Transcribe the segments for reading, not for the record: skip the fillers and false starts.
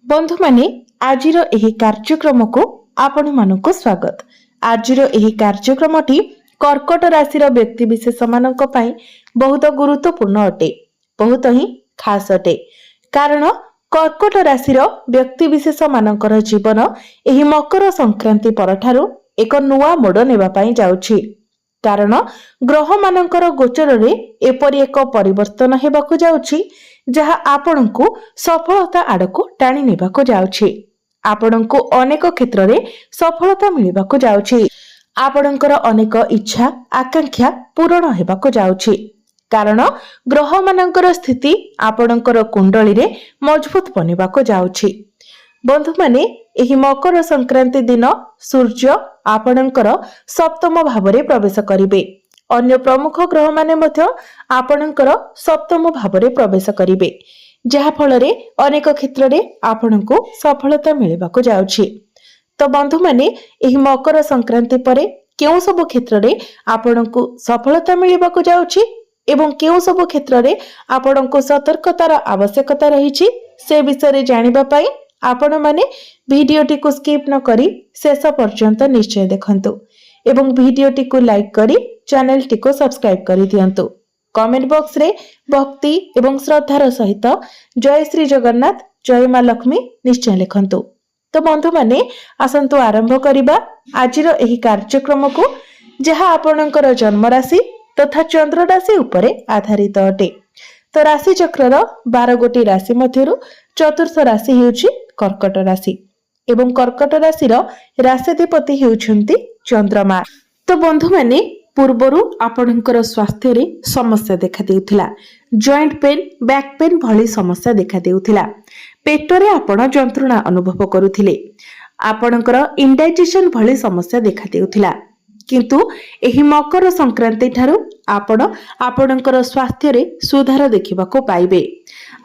बंधु माने आजिर एही कार्यक्रम को आपण मानक स्वागत। आजिर एही कार्यक्रमटी कर्कट राशि व्यक्ति विशेष मानक पई बहुत गुरुत्वपूर्ण अटे, बहुत ही खास अटे। कारण कर्कट राशि व्यक्ति विशेष मानकर जीवन एही मकर संक्रांति परठारु एक नुआ मोड़ नेबा पई जाउछि। कारण ग्रह मानकर गोचर रे एपरि एक परिवर्तन हेबाकु जाउछि जहा आपणको सफलता आड़को टाणी नेबाकु जाउछि। आपणको अनेक क्षेत्र रे सफलता मिलिबाकु जाउछि। आपणकर अनेक इच्छा आकांक्षा पूर्ण हेबाकु जाउछि। कारण ग्रह मानकर स्थिति आपणकर कुंडली रे मजबूत बनिबाकु जाउछि। बंधु माने एही मकर संक्रांति दिन सूर्य आपणकर सप्तम भाव रे प्रवेश करिवे। अन्य प्रमुख ग्रह माने मध्य आपणकर सप्तम भाव रे प्रवेश करिवे, जहा फल रे अनेक क्षेत्र रे आपणको सफलता मिलिबाकु जाउछि। तो बंधु माने एही मकर संक्रांति परे केउ सब क्षेत्र रे आपणको सफलता मिलिबाकु जाउछि एवं केउ सब क्षेत्र रे आपणको सतर्कतार आवश्यकता रहिछि से विषय रे जानिबा पई आपण माने भिडियोटी को स्किप न करी शेष पर्यंत निश्चय देखंतु एवं भिडियोटी को लाइक करी चैनल टी को सब्सक्राइब करी दियंतु। कमेंट बॉक्स रे भक्ति एवं श्रद्धार सहित जय श्री जगन्नाथ जय मां लक्ष्मी निश्चय लिखंतु। तो बंधु माने आसंतु आरंभ करिबा आजिर एही कार्यक्रम को, जहा आपणकर जन्म राशि तथा चंद्र राशि उपरे आधारित अटे। तो राशि चक्रर 12 गोटी राशि मध्यरु चतुर्थ राशि हेउछि कर्कट राशि एवं कर्कट राशि राशिधिपति हेउछंती चंद्रमा। तो बंधु माने पूर्वरु आपणकर स्वास्थ्य रे समस्या देखा देउथिला। जॉइंट पेन, बैक पेन भली समस्या देखा देउथिला। पेटरे आपण जंत्रणा अनुभव करुथिले। आपणकर इंडाइजेशन भली समस्या देखा देउथिला। किंतु एही मकर संक्रांति ठारू आपण आपणकर स्वास्थ्य रे सुधार देखिबाको पाइबे।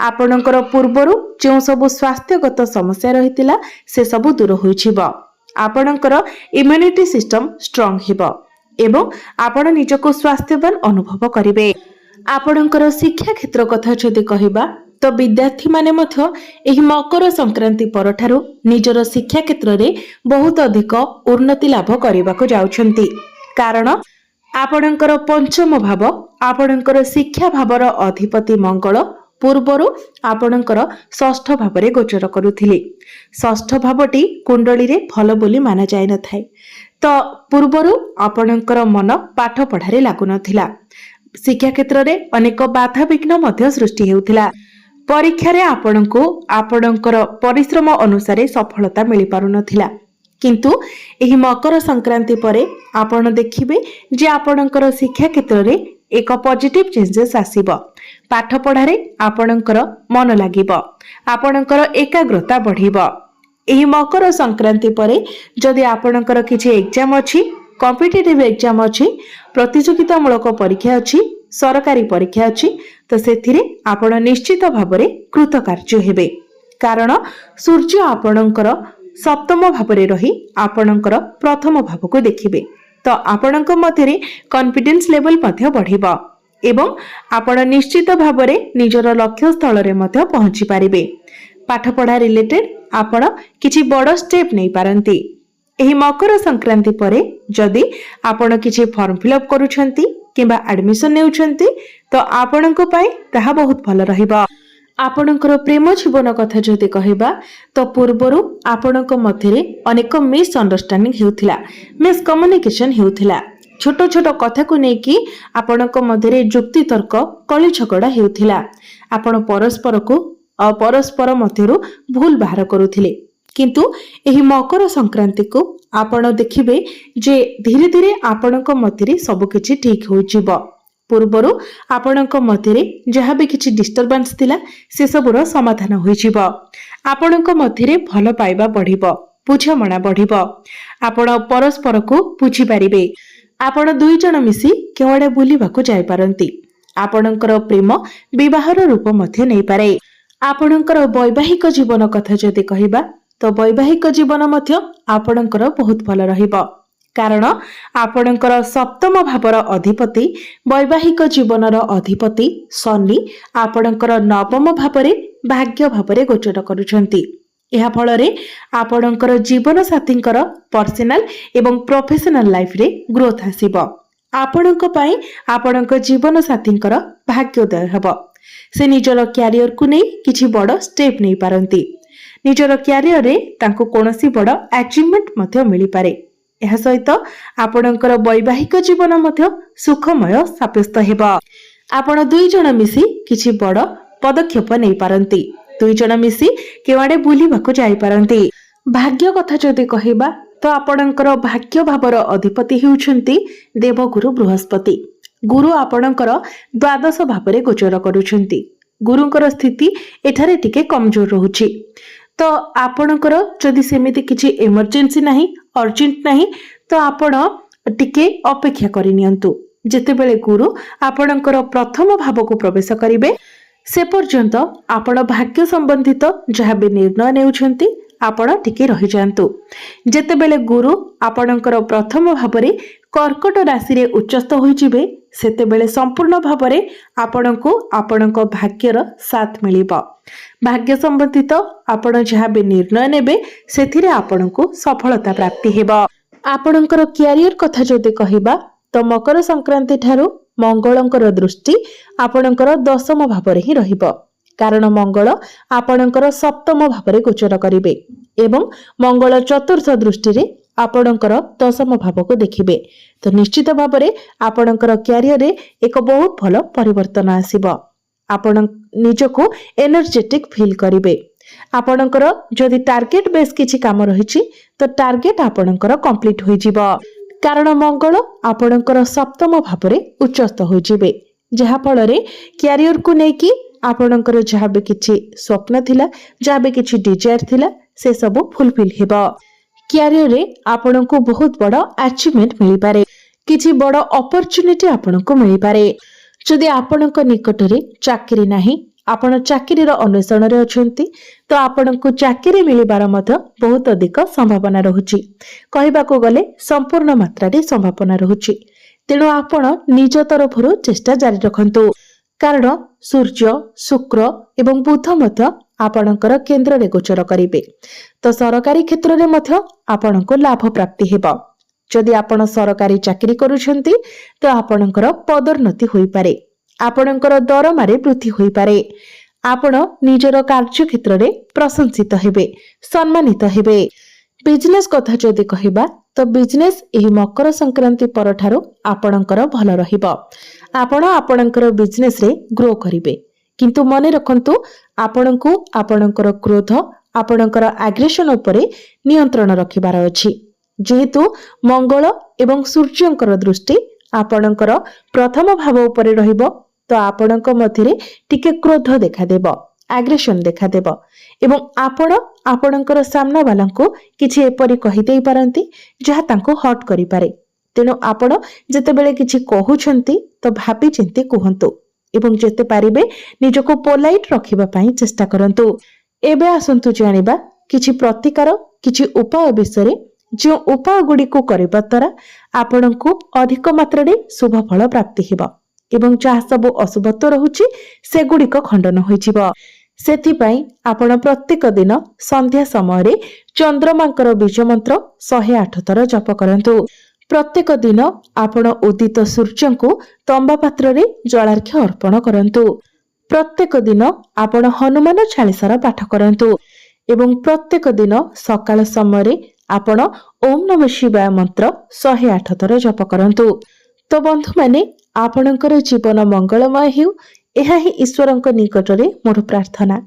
आपणकर पूर्वरु जो सब स्वास्थ्यगत समस्या रहितिला से सब दूर होइछिबो। आपणकर इम्यूनिटी सिस्टम स्ट्रांग हेबो एवं आपण निजको स्वास्थ्यवान अनुभव करिवे। आपणकर शिक्षा क्षेत्र कथा जदि कहिबा तो विद्यार्थी माने मध्य एही मकर संक्रांति परठारु निजर शिक्षा क्षेत्र रे बहुत अधिक उन्नति लाभ करिबाको जाउछंती। कारण आपणकर पंचम भाव आपणकर शिक्षा भावर अधिपति मंगल पूर्वरु आपणकर षष्ठ भाव रे गोचर करुथिले। षष्ठ भावटी कुंडली रे फल बोली माना जाय न थाए। तो पूर्वरु आपणकर मन पाठ पढ़ारे लागु नथिला। शिक्षा क्षेत्र रे अनेक बाधा विघ्न मध्य सृष्टि हेउथिला। परीक्षा रे आपणको आपणकर परिश्रम अनुसार सफलता मिली पारु नथिला। किंतु एही मकर संक्रांति परे आपण देखिबे जे आपणकर शिक्षा क्षेत्र रे एक पॉजिटिव चेंजेस आसीबो। पाठ पढ़ारे आपणकर मन लागिबो, आपणकर एकाग्रता बढ़िबो। एही मकर संक्रांति परे जदि आपणकर किछि एग्जाम अछि, कॉम्पिटिटिव एग्जाम अछि, प्रतियोगितामूलक परीक्षा अछि, सरकारी परीक्षा अछि, तो सेथिरे आपण निश्चित भावरे कृतकार्य हेबे। कारण सूर्य आपणकर सप्तम भावरे रही आपणकर प्रथम भाव को देखिबे। तो आपणक मध्यरे कॉन्फिडेंस लेवल मध्य बढ़िबो एवं आपण निश्चित भावरे निजर लक्ष्य स्थल रे मध्य पहुंची पारिबे। पाठ पढ़ा रिलेटेड आपण किछि बड़ स्टेप नै पारंती। एही मकर संक्रांति परे जदि आपण किछि फॉर्म फिलअप करूछंती किबा एडमिशन नेउछंती तो आपणक पई ताहा बहुत भल रहिबा। आपणकर प्रेम जीवन कथा जदि कहिबा तो पूर्वरु आपणक मध्यरे अनेक मिस अंडरस्टैंडिंग हेउथिला, मिस कम्युनिकेशन हेउथिला। छोट छोट कथा को नेकी आपणक मध्यरे जुक्ति तर्क कली झगड़ा हेउथिला। आपण परस्पर मध्यरु भूल बाहर करुथिले। किंतु एही मकर संक्रांति को आपण देखिबे जे धीरे धीरे आपणक मध्यरे सब किछि ठीक होई जिवो। पूर्वरु आपणक मध्यरे जहा भी किछि डिस्टरबेंस थिला से सबुर समाधान होई जिवो। आपणक मध्यरे भल पाइबा बढ़िबो, बुझामणा बढ़िबो। आपण परस्पर को बुझी पारिबे। आपण दुई जण मिसी केवडे बुलिबाकू जाय पारंती। आपणकर प्रेम विवाहर रूप मध्य नै पारे। आपणकर वैवाहिक जीवन कथा जदि कहिबा तो वैवाहिक जीवन मध्य आपणकर बहुत भल रहिबो। कारण आपणकर सप्तम भावर अधिपति वैवाहिक जीवनर अधिपति शनि आपणकर नवम भावरे भाग्य भावरे गोचर करुछंती। ଏହା ଫଳରେ आपणकर जीवन साथींकर पर्सनाल एवं प्रोफेशनल लाइफ रे ग्रोथ आसीबो। आपणक पई आपणक जीवन साथींकर भाग्योदय हेबो। से निजर कैरियर को नहीं किछि बड़ स्टेप नहीं पारंती। निजर कैरियर रे तांको कोनोसी बड़ अचीवमेंट मध्य मिली पारे। एहा सहित आपणकर वैवाहिक जीवन मध्य सुखमय साब्यस्त हेबो। आपण दुई जण मिसी किछि बड़ पदक्षेप नहीं पारंती। दुई जण मिसी केवाडे बुलिबाको जाई पारंती। भाग्य कथा जदि कहिबा तो आपणकर भाग्य भावर अधिपति हेउछंती देवगुरु बृहस्पति। गुरु आपणकर द्वादश भावरे गोचर करूछंती। गुरुंकर स्थिति एठारे टिके कमजोर रहुछि। तो आपणकर जदि सेमिति किछि इमरजेंसी नाही, अर्जेंट नाही, तो आपण टिके अपेक्षा करि नियंतु। जेतेबेले गुरु आपणकर प्रथम भाव को प्रवेश करिवे से पर्यंत आपण भाग्य संबंधित जहाँ भी निर्णय नेउछंती आपण टिके रहि जांतु। जेतेबेले गुरु आपणकर प्रथम भावरे कर्कट राशि रे उच्चस्थ होई जिवे सेतेबेले संपूर्ण भावरे आपणको आपणको भाग्यर साथ मिलिबो। भाग्य संबंधित आपण जहाँ भी निर्णय नेबे सेथिरे आपणको सफलता प्राप्ति हेबो। आपणकर कैरियर कथा जदि कहिबा तो मकर संक्रांति ठारू मंगलंकर दृष्टि आपणकर दशम भावरे ही रहिबो। कारण मंगल आपणकर सप्तम भावरे गोचर करिवे एवं मंगल चतुर्थ दृष्टि रे आपणकर दशम भाव को देखिबे। तो निश्चित भावरे आपणकर कैरियर रे एक बहुत भलो परिवर्तन आसीबो। आपण निजको एनर्जेटिक फील करिवे। आपणकर जदि टार्गेट बेस किछि काम रहिछि तो टार्गेट आपणकर कंप्लीट होई जिवो। कारण मंगल आपणकर सप्तम भावरे उच्चस्थ होई जिवे, जहा फଳରେ कैरियर को नेकी आपणकर जहाँ भी किछि स्वप्न थिला, जहाँ भी किछि डिजायर थिला, से सब फुलफिल हेबो। कैरियर रे आपणको बहुत बड़ अचीवमेंट मिली पारे। किछि बड़ अपॉर्चुनिटी आपणको मिली पारे। जदि आपणको निकट रे चाकरी नाही, आपण चाकरीर अन्वेषण रे अछंती, तो आपणको चाकरी मिलिबार मध्य बहुत अधिक संभावना रहुछि। कहिबाको गले संपूर्ण मात्रा रे संभावना रहुछि। तेणु आपण निज तरफरु चेष्टा जारी रखंतु। कारण सूर्य, शुक्र एवं बुध मध्य आपणकर केंद्र रे गोचर करिवे। तो सरकारी क्षेत्र रे मध्य आपणको लाभ प्राप्ति हेबो। जदि आपण सरकारी चाकरी करूछंती तो आपणकर पदोन्नति होई पारे। आपणकर दरमारे वृद्धि होई पारे। आपण निजर कार्य क्षेत्र रे प्रशंसित हेबे, सम्मानित हेबे। बिजनेस कथा जदि कहिबा तो बिजनेस एही मकर संक्रांति परठारो आपणकर भल रहिबो। आपण आपणकर बिजनेस रे ग्रो करिवे। किंतु मने रखंतु आपणको आपणकर क्रोध, आपणकर एग्रेशन उपरे नियंत्रण रखिबार अछि। जेहेतु मंगल एवं सूर्यंकर दृष्टि आपणकर प्रथम भाव उपरे रहिबो, तो आपणक मध्यरे टिके क्रोध देखा देबो, एग्रेशन देखा देबो एवं आपण आपणकर सामना वालांको किछि एपरि कहि देई पारंती जहा तांको हट करि पारे। तेनो आपण जेतेबेले किछि कहउछंती तो भाबी चिंती कहंतु एवं जेते पारिबे निजको पोलाइट रखिबा पई चेष्टा करंतु। एबे आसंतु जानिबा किछि प्रतिकार, किछि उपाय विषय जो उपाय गुडी को करबा द्वारा आपणको अधिक मात्रा रे शुभ फल प्राप्ति हेबो एवं जहा सब अशुभत्व रहुछि से गुडी को खंडन होई जिवो। सेथि पई आपण प्रत्येक दिन संध्या समय रे चंद्रमांकर बीज मंत्र 108 थर जप करंतु। प्रत्येक दिन आपण उदित सूर्य को तंबा पात्र रे जलार्घ्य अर्पण करंतु। प्रत्येक दिन आपण हनुमान चालीसार पाठ करंतु एवं प्रत्येक दिन सकाळ समय रे आपण ओम नमः शिवाय मंत्र 108 थर जप करंतु। तो बंधु माने आपणकर जीवन मंगलमय हेउ, एहा ही ईश्वरंक निकटरे मोर प्रार्थना।